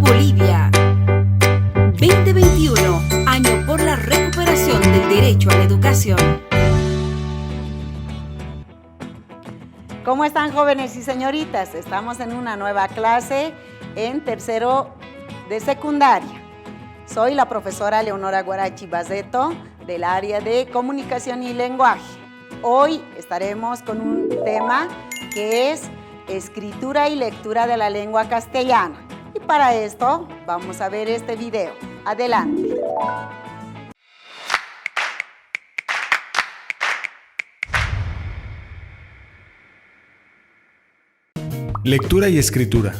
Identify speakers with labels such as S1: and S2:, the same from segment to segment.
S1: Bolivia. 2021, año por la recuperación del derecho a la educación.
S2: ¿Cómo están, jóvenes y señoritas? Estamos en una nueva clase en tercero de secundaria. Soy la profesora Leonora Guarachi Bazeto del área de comunicación y lenguaje. Hoy estaremos con un tema que es escritura y lectura de la lengua castellana. Y para esto vamos a ver este video. Adelante.
S3: Lectura y escritura.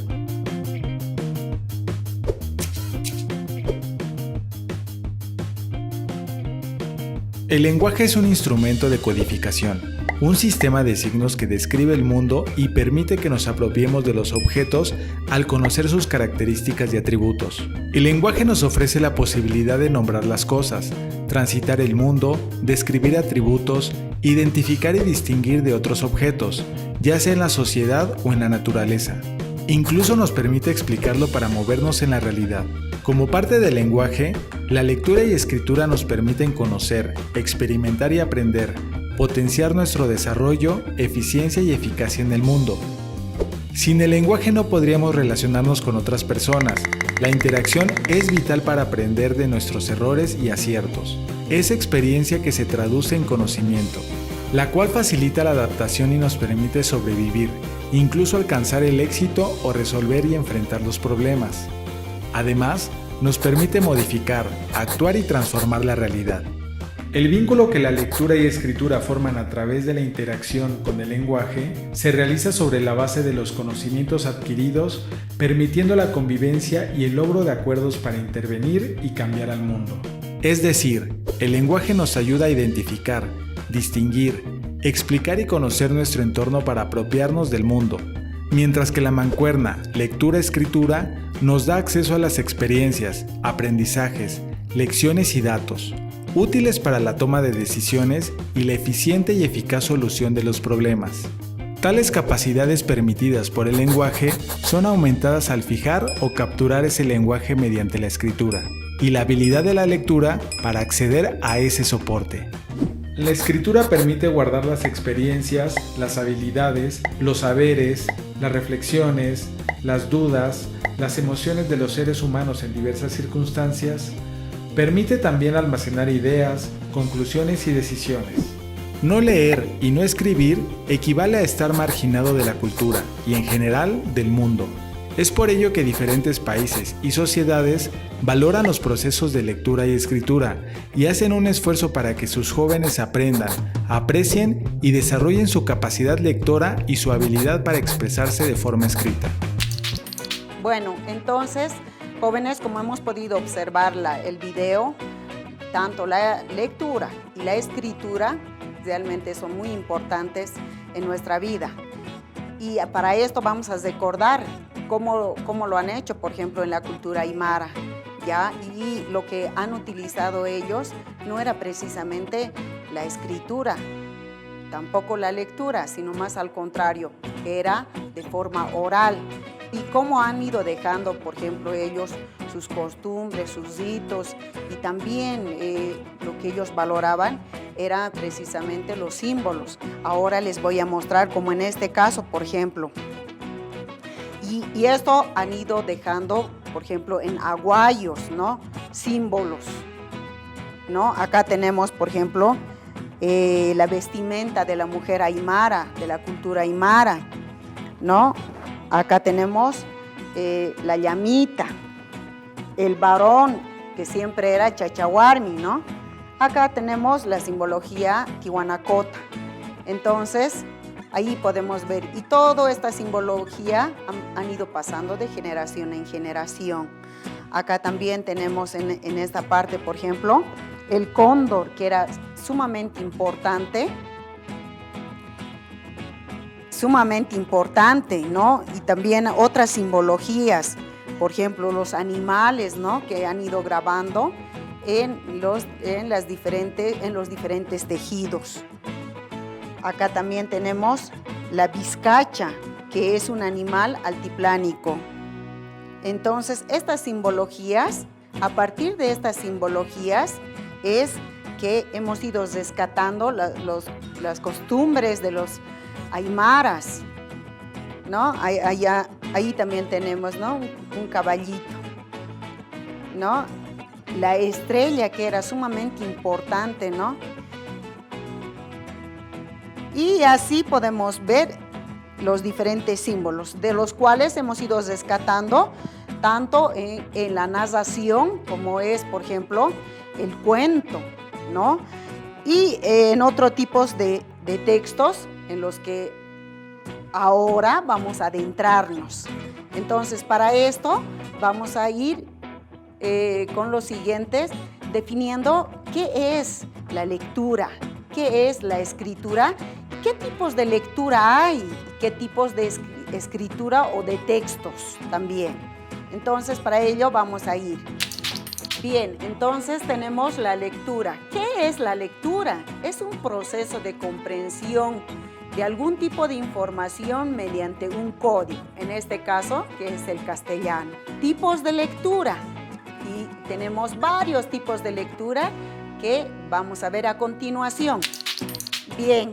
S3: El lenguaje es un instrumento de codificación, un sistema de signos que describe el mundo y permite que nos apropiemos de los objetos al conocer sus características y atributos. El lenguaje nos ofrece la posibilidad de nombrar las cosas, transitar el mundo, describir atributos, identificar y distinguir de otros objetos, ya sea en la sociedad o en la naturaleza. Incluso nos permite explicarlo para movernos en la realidad. Como parte del lenguaje, la lectura y escritura nos permiten conocer, experimentar y aprender, potenciar nuestro desarrollo, eficiencia y eficacia en el mundo. Sin el lenguaje no podríamos relacionarnos con otras personas. La interacción es vital para aprender de nuestros errores y aciertos. Es experiencia que se traduce en conocimiento, la cual facilita la adaptación y nos permite sobrevivir, incluso alcanzar el éxito o resolver y enfrentar los problemas. Además, nos permite modificar, actuar y transformar la realidad. El vínculo que la lectura y escritura forman a través de la interacción con el lenguaje se realiza sobre la base de los conocimientos adquiridos, permitiendo la convivencia y el logro de acuerdos para intervenir y cambiar al mundo. Es decir, el lenguaje nos ayuda a identificar, distinguir, explicar y conocer nuestro entorno para apropiarnos del mundo, mientras que la mancuerna lectura-escritura nos da acceso a las experiencias, aprendizajes, lecciones y datos, útiles para la toma de decisiones y la eficiente y eficaz solución de los problemas. Tales capacidades permitidas por el lenguaje son aumentadas al fijar o capturar ese lenguaje mediante la escritura, y la habilidad de la lectura para acceder a ese soporte. La escritura permite guardar las experiencias, las habilidades, los saberes, las reflexiones, las dudas, las emociones de los seres humanos en diversas circunstancias. Permite también almacenar ideas, conclusiones y decisiones. No leer y no escribir equivale a estar marginado de la cultura y en general del mundo. Es por ello que diferentes países y sociedades valoran los procesos de lectura y escritura y hacen un esfuerzo para que sus jóvenes aprendan, aprecien y desarrollen su capacidad lectora y su habilidad para expresarse de forma escrita.
S2: Bueno, entonces, jóvenes, como hemos podido observar el video, tanto la lectura y la escritura realmente son muy importantes en nuestra vida. Y para esto vamos a recordar cómo lo han hecho, por ejemplo, en la cultura aymara, ¿ya? Y lo que han utilizado ellos no era precisamente la escritura, tampoco la lectura, sino más al contrario, era de forma oral. Y cómo han ido dejando, por ejemplo, ellos sus costumbres, sus ritos, y también lo que ellos valoraban era precisamente los símbolos. Ahora les voy a mostrar como en este caso, por ejemplo. Y esto han ido dejando, por ejemplo, en aguayos, ¿no? Símbolos, ¿no? Acá tenemos, por ejemplo, la vestimenta de la mujer aymara, de la cultura aymara, ¿no? Acá tenemos la llamita, el varón, que siempre era chachahuarmi, ¿no? Acá tenemos la simbología tihuanacota. Entonces, ahí podemos ver, y toda esta simbología han ido pasando de generación en generación. Acá también tenemos en esta parte, por ejemplo, el cóndor, que era sumamente importante, ¿no? Y también otras simbologías, por ejemplo, los animales, ¿no? Que han ido grabando en los diferentes tejidos. Acá también tenemos la vizcacha, que es un animal altiplánico. Entonces, estas simbologías, a partir de estas simbologías, es que hemos ido rescatando las costumbres de los aymaras, ¿no? Ahí también tenemos, ¿no? Un caballito, ¿no? La estrella, que era sumamente importante, ¿no? Y así podemos ver los diferentes símbolos, de los cuales hemos ido rescatando tanto en la narración, como es, por ejemplo, el cuento, ¿no? Y en otros tipos de textos en los que ahora vamos a adentrarnos. Entonces, para esto vamos a ir con los siguientes, definiendo qué es la lectura, qué es la escritura, qué tipos de lectura hay, qué tipos de escritura o de textos también. Entonces, para ello vamos a ir. Bien, entonces tenemos la lectura. ¿Qué es la lectura? Es un proceso de comprensión de algún tipo de información mediante un código, en este caso, que es el castellano. Tipos de lectura. Y tenemos varios tipos de lectura que vamos a ver a continuación. Bien,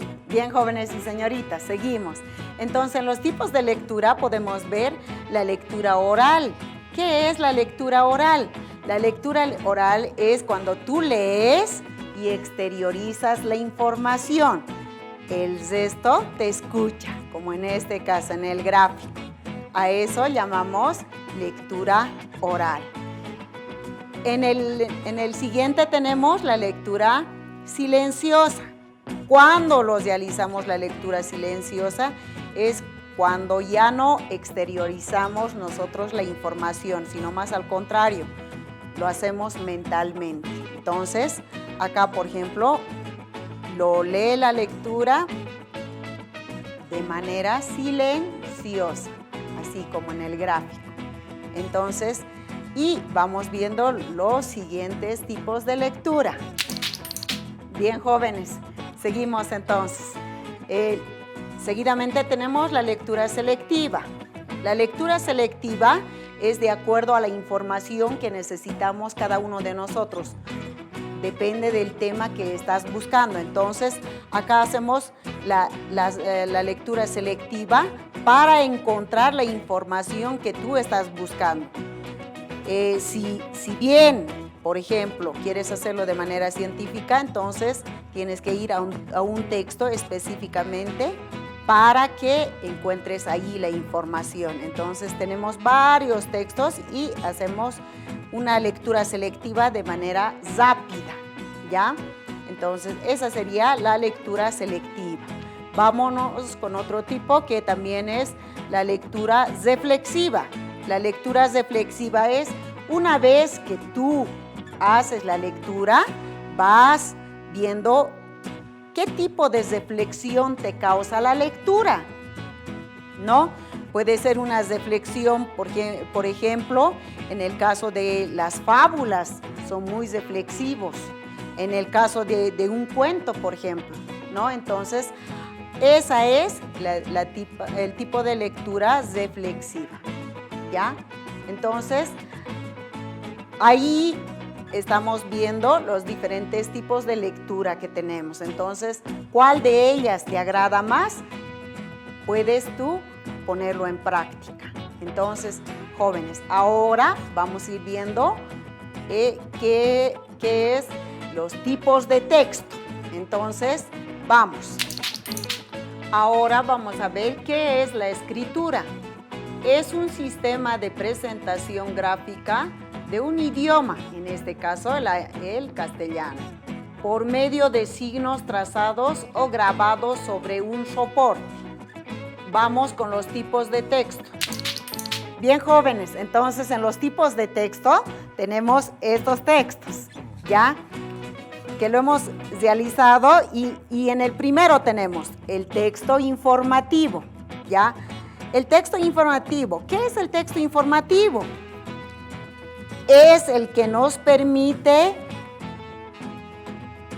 S2: jóvenes y señoritas, seguimos. Entonces, en los tipos de lectura podemos ver la lectura oral. ¿Qué es la lectura oral? La lectura oral es cuando tú lees y exteriorizas la información. El resto te escucha, como en este caso, en el gráfico. A eso llamamos lectura oral. En el siguiente tenemos la lectura silenciosa. Cuando realizamos la lectura silenciosa es cuando ya no exteriorizamos nosotros la información, sino más al contrario, lo hacemos mentalmente. Entonces, acá, por ejemplo, lo lee la lectura de manera silenciosa, así como en el gráfico. Entonces, y vamos viendo los siguientes tipos de lectura. Bien, jóvenes, seguimos entonces. Seguidamente tenemos la lectura selectiva. La lectura selectiva es de acuerdo a la información que necesitamos cada uno de nosotros. Depende del tema que estás buscando. Entonces, acá hacemos la lectura selectiva para encontrar la información que tú estás buscando. Si bien, por ejemplo, quieres hacerlo de manera científica, entonces tienes que ir a un texto específicamente para que encuentres ahí la información. Entonces tenemos varios textos y hacemos una lectura selectiva de manera rápida, ¿ya? Entonces esa sería la lectura selectiva. Vámonos con otro tipo que también es la lectura reflexiva. La lectura reflexiva es una vez que tú haces la lectura, vas viendo qué tipo de reflexión te causa la lectura, ¿no? Puede ser una reflexión, por ejemplo, en el caso de las fábulas, son muy reflexivos. En el caso de un cuento, por ejemplo, ¿no? Entonces, esa es el tipo de lectura reflexiva, ¿ya? Entonces, ahí estamos viendo los diferentes tipos de lectura que tenemos. Entonces, ¿cuál de ellas te agrada más? Puedes tú ponerlo en práctica. Entonces, jóvenes, ahora vamos a ir viendo qué es los tipos de texto. Entonces, vamos. Ahora vamos a ver qué es la escritura. Es un sistema de presentación gráfica de un idioma, en este caso el castellano, por medio de signos trazados o grabados sobre un soporte. Vamos con los tipos de texto. Bien, jóvenes, entonces en los tipos de texto tenemos estos textos, ¿ya? Que lo hemos realizado y en el primero tenemos el texto informativo, ¿ya? El texto informativo, ¿qué es el texto informativo? Es el que nos permite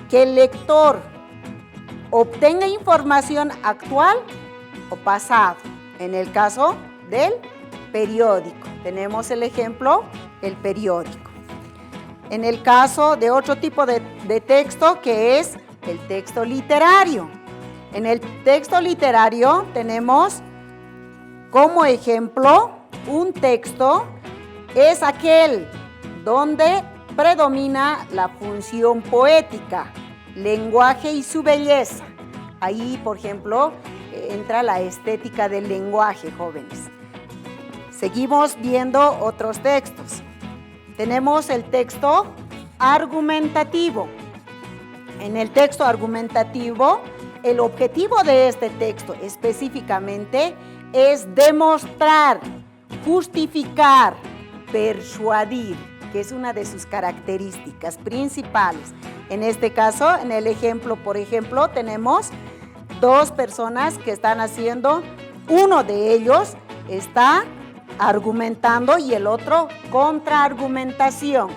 S2: que el lector obtenga información actual o pasado, en el caso del periódico. Tenemos el ejemplo, el periódico. En el caso de otro tipo de texto, que es el texto literario. En el texto literario tenemos como ejemplo un texto es aquel donde predomina la función poética, lenguaje y su belleza. Ahí, por ejemplo, entra la estética del lenguaje, jóvenes. Seguimos viendo otros textos. Tenemos el texto argumentativo. En el texto argumentativo, el objetivo de este texto específicamente es demostrar, justificar, persuadir, que es una de sus características principales. En este caso, en el ejemplo, por ejemplo, tenemos dos personas que están haciendo, uno de ellos está argumentando y el otro contraargumentación.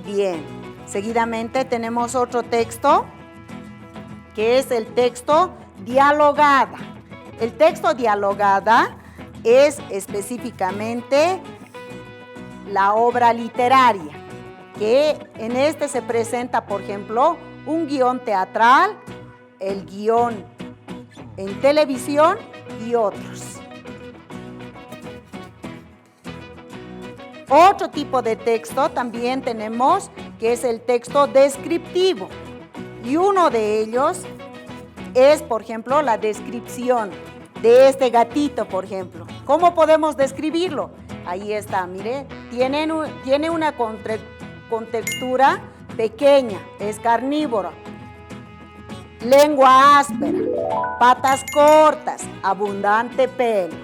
S2: Bien, seguidamente tenemos otro texto, que es el texto dialogada. El texto dialogada es específicamente la obra literaria, que en este se presenta, por ejemplo, un guión teatral, el guión en televisión y otros. Otro tipo de texto también tenemos, que es el texto descriptivo. Y uno de ellos es, por ejemplo, la descripción de este gatito, por ejemplo. ¿Cómo podemos describirlo? Ahí está, mire, tiene una contextura pequeña, es carnívoro, lengua áspera, patas cortas, abundante pelo.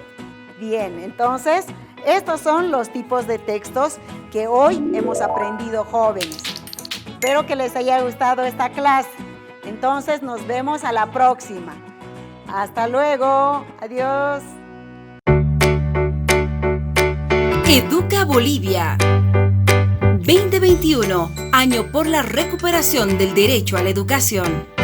S2: Bien, entonces, estos son los tipos de textos que hoy hemos aprendido, jóvenes. Espero que les haya gustado esta clase. Entonces, nos vemos a la próxima. Hasta luego. Adiós.
S1: Educa Bolivia 2021, año por la recuperación del derecho a la educación.